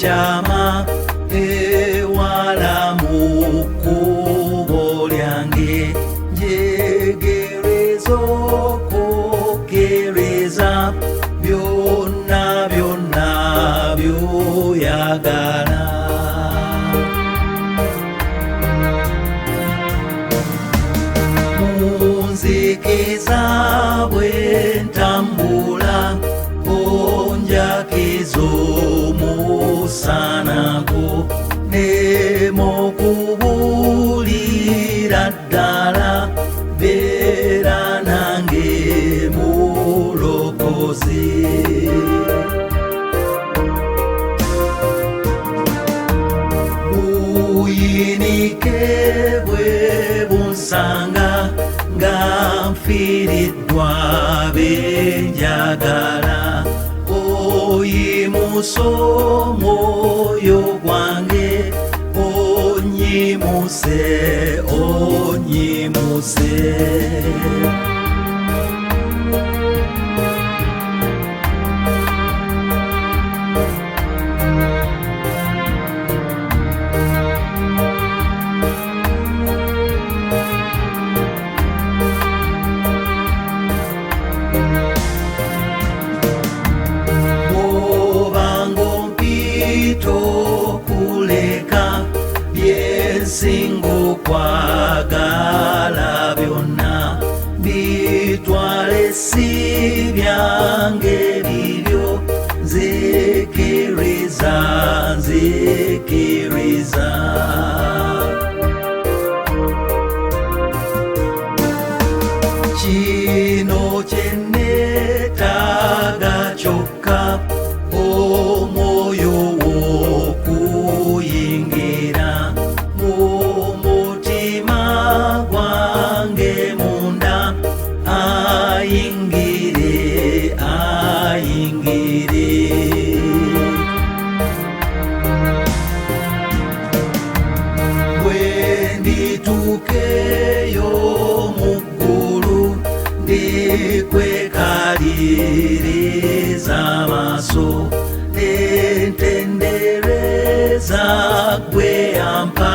njama ewala mu kkubo lyange njegereza okukiriza byonna byonna by'oyagala. Munzikiza bwe ntambula onjakiza omusana gwo ne mu kubuulira ddala beera nange mulokozi. Buyinike bwe bunsanga nga nfiiriddwa benjagala oyimusa omwoyo gwange onyimuse onyimuse. Tokuleka byensinga okwagala byonna bitwale si byange bibyo nzikiriza nzikiriza. Kino kye neetaaga kyokka omwoyo w'okuyingira mu mutima gwange munda ayingire ayingire. Bwe ndituukeyo mu ggulu ndikwekaliriza amaaso entendereza gwe ampa